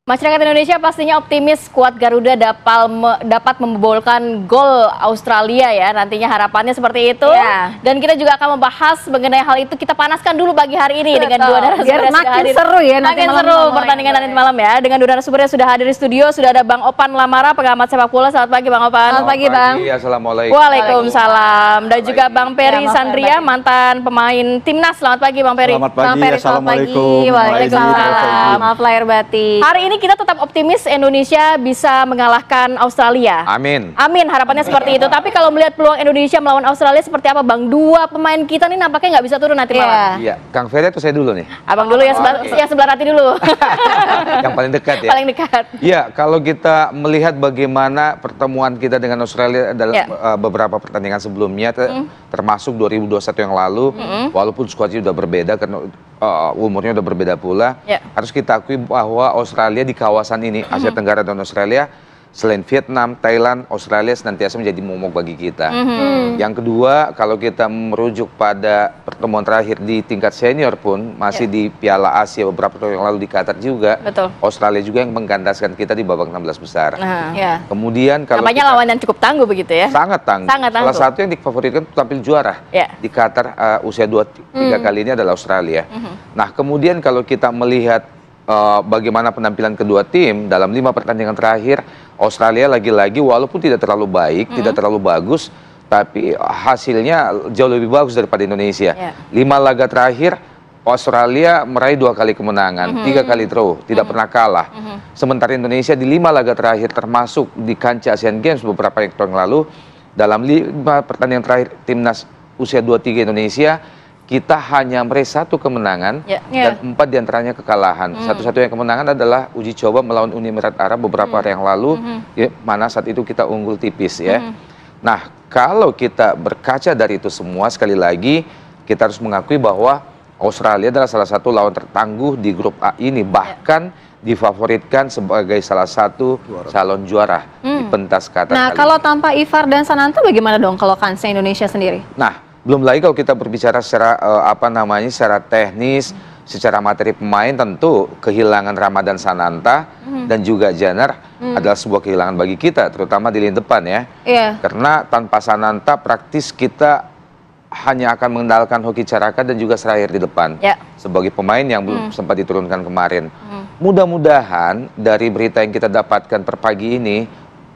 Masyarakat Indonesia pastinya optimis skuad Garuda dapat membolkan gol Australia ya. Nantinya harapannya seperti itu. Ya. Dan kita juga akan membahas mengenai hal itu. Kita panaskan dulu pagi hari ini dengan dua narasumber biar yang sudah makin hadir. seru ya nanti makin malam seru pertandingan nanti malam ya. Dengan dua narasumber yang sudah hadir di studio. Sudah ada Bang Opan Lamara, pengamat sepak bola. Selamat pagi Bang Opan. Selamat pagi Bang. Assalamualaikum. Waalaikumsalam. Dan juga Bang Peri Sandria, mantan pemain Timnas. Selamat pagi Bang Peri. Selamat pagi, Assalamualaikum. Waalaikumsalam. Maaf lahir batin. Hari ini kita tetap optimis Indonesia bisa mengalahkan Australia. Amin. Amin, harapannya seperti itu. Tapi kalau melihat peluang Indonesia melawan Australia seperti apa Bang? Dua pemain kita nih nampaknya nggak bisa turun nanti malam. Iya, Kang Ferry atau saya dulu nih? Abang dulu ya, sebelah hati dulu. Yang paling dekat ya? Paling dekat. Iya, kalau kita melihat bagaimana pertemuan kita dengan Australia dalam beberapa pertandingan sebelumnya, termasuk 2021 yang lalu, walaupun skuadnya sudah berbeda karena umurnya udah berbeda pula, harus kita akui bahwa Australia di kawasan ini, Asia Tenggara dan Australia, selain Vietnam, Thailand, Australia senantiasa menjadi momok bagi kita. Yang kedua, kalau kita merujuk pada pertemuan terakhir di tingkat senior pun, masih di Piala Asia beberapa tahun yang lalu di Qatar juga, Australia juga yang menggandaskan kita di babak 16 besar. Kemudian kalau namanya lawan yang cukup tangguh begitu ya? Sangat tangguh. Salah satu yang difavoritkan tampil juara di Qatar usia 23 kali ini adalah Australia. Nah, kemudian kalau kita melihat bagaimana penampilan kedua tim dalam 5 pertandingan terakhir, Australia lagi-lagi walaupun tidak terlalu baik, tidak terlalu bagus, tapi hasilnya jauh lebih bagus daripada Indonesia. 5 laga terakhir, Australia meraih 2 kali kemenangan, 3 kali draw, tidak pernah kalah. Sementara Indonesia di 5 laga terakhir, termasuk di kancah Asian Games beberapa tahun yang lalu, dalam 5 pertandingan terakhir timnas usia 23 Indonesia, kita hanya meraih 1 kemenangan dan 4 diantaranya kekalahan. Satu-satunya kemenangan adalah uji coba melawan Uni Emirat Arab beberapa hari yang lalu, mana saat itu kita unggul tipis ya. Nah, kalau kita berkaca dari itu semua, sekali lagi kita harus mengakui bahwa Australia adalah salah satu lawan tertangguh di grup A ini, bahkan difavoritkan sebagai salah satu calon juara di pentas Qatar. Nah, kalau tanpa Ivar dan Sananta bagaimana dong kalau kansnya Indonesia sendiri? Nah, belum lagi kalau kita berbicara secara secara teknis, secara materi pemain, tentu kehilangan Ramadan Sananta dan juga Janar adalah sebuah kehilangan bagi kita, terutama di lini depan ya. Karena tanpa Sananta praktis kita hanya akan mengandalkan Hoki Caraka dan juga Serair di depan sebagai pemain yang belum sempat diturunkan kemarin. Mudah-mudahan dari berita yang kita dapatkan per pagi ini,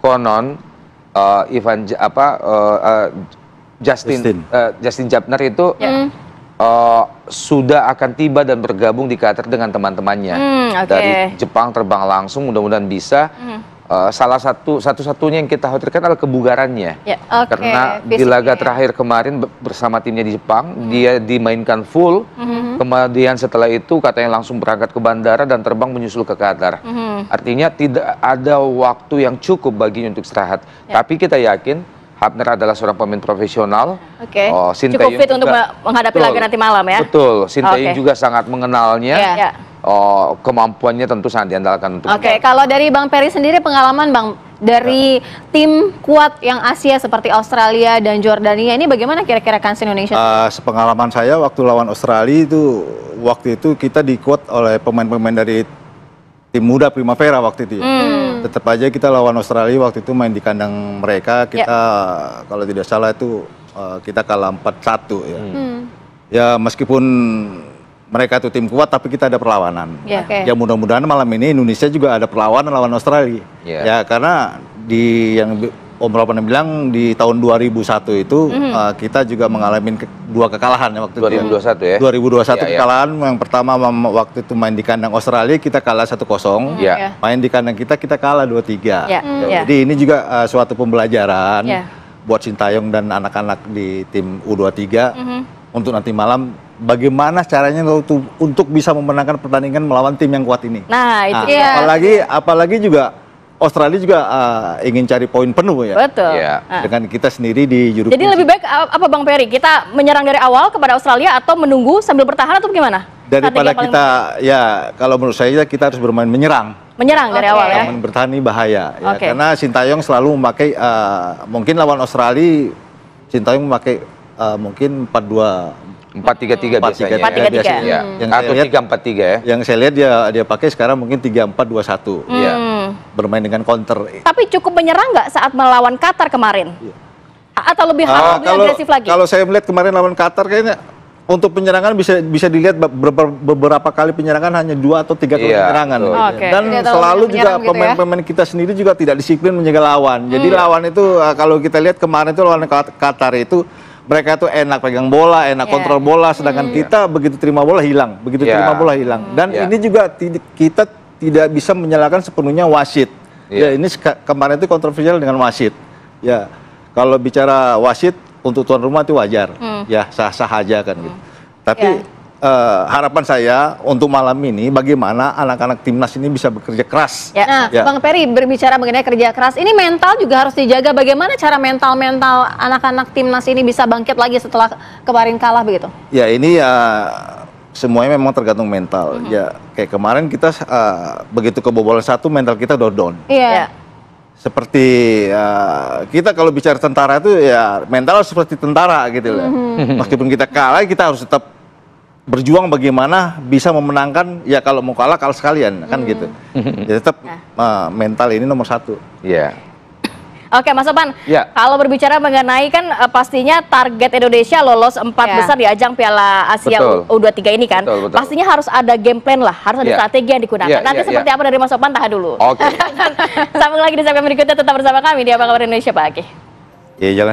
konon Justin Jabner itu sudah akan tiba dan bergabung di Qatar dengan teman-temannya dari Jepang, terbang langsung, mudah-mudahan bisa. Satu-satunya yang kita khawatirkan adalah kebugarannya, karena di laga terakhir kemarin bersama timnya di Jepang, dia dimainkan full, kemudian setelah itu katanya langsung berangkat ke bandara dan terbang menyusul ke Qatar. Artinya tidak ada waktu yang cukup baginya untuk istirahat. Tapi kita yakin Hafner adalah seorang pemain profesional. Cukup fit untuk menghadapi laga nanti malam ya. Betul, Sintayong juga sangat mengenalnya. Kemampuannya tentu sangat diandalkan untuk. Kalau dari Bang Peri sendiri pengalaman Bang dari tim kuat yang Asia seperti Australia dan Jordania ini bagaimana kira-kira kans Indonesia? Sepengalaman saya waktu lawan Australia itu, waktu itu kita di-quote oleh pemain-pemain dari tim muda Primavera waktu itu ya. Tetap aja kita lawan Australia waktu itu main di kandang mereka, kita kalau tidak salah itu kita kalah 4-1 ya. Ya meskipun mereka itu tim kuat tapi kita ada perlawanan. Ya mudah-mudahan malam ini Indonesia juga ada perlawanan lawan Australia. Ya karena di yang Om Ropan bilang di tahun 2001 itu kita juga mengalami 2 kekalahan ya waktu 2021 itu. 2021 kekalahan. Yang pertama waktu itu main di kandang Australia kita kalah 1-0. Main di kandang kita kalah 2-3. Jadi ini juga suatu pembelajaran buat Sintayong dan anak-anak di tim U23 untuk nanti malam bagaimana caranya untuk bisa memenangkan pertandingan melawan tim yang kuat ini. Nah, itu apalagi juga Australia juga ingin cari poin penuh ya. Betul. Dengan kita sendiri di juru. Jadi lebih baik apa Bang Peri? Kita menyerang dari awal kepada Australia atau menunggu sambil bertahan atau gimana? Daripada kita kalau menurut saya kita harus bermain menyerang. Menyerang dari awal ya. Bertahan ini bahaya ya. Karena Sintayong selalu memakai mungkin lawan Australia Sintayong memakai mungkin 4-2-3-1 4-3-3 biasanya. 4-3-3. Ya. Atau 3-4-3 ya. Yang saya lihat dia pakai sekarang mungkin 3-4-2-1. Iya. Bermain dengan counter. Tapi cukup menyerang nggak saat melawan Qatar kemarin? Atau lebih harus lebih agresif lagi? Kalau saya melihat kemarin lawan Qatar kayaknya untuk penyerangan bisa dilihat beberapa kali penyerangan hanya 2 atau 3 kali penyerangan. Dan selalu juga pemain-pemain kita sendiri juga tidak disiplin menjaga lawan. Jadi lawan itu kalau kita lihat kemarin itu lawan Qatar itu mereka tuh enak pegang bola, enak kontrol bola, sedangkan kita begitu terima bola hilang, terima bola hilang. Dan ini juga kita tidak bisa menyalahkan sepenuhnya wasit. Ya ini kemarin itu kontroversial dengan wasit. Ya kalau bicara wasit untuk tuan rumah itu wajar, ya sah-sah aja kan gitu. Tapi harapan saya untuk malam ini bagaimana anak-anak timnas ini bisa bekerja keras. Nah, Bang Peri berbicara mengenai kerja keras, ini mental juga harus dijaga. Bagaimana cara mental anak-anak timnas ini bisa bangkit lagi setelah kemarin kalah begitu? Ya ini semuanya memang tergantung mental. Ya kayak kemarin kita begitu kebobolan 1 mental kita down. Iya. Seperti kita kalau bicara tentara itu ya mental seperti tentara gitu lah. Meskipun kita kalah kita harus tetap berjuang bagaimana bisa memenangkan, ya kalau mau kalah sekalian kan gitu. Jadi tetap mental ini nomor 1. Iya. Oke, Mas Sofan, kalau berbicara mengenai kan pastinya target Indonesia lolos 4 besar di ajang Piala Asia U23 ini kan. Betul. Pastinya harus ada game plan lah, harus ada strategi yang digunakan. Nanti seperti apa dari Mas Sofan, tahan dulu. Oke. Sambung lagi di segmen berikutnya, tetap bersama kami di Apa Kabar Indonesia pagi. Ya jangan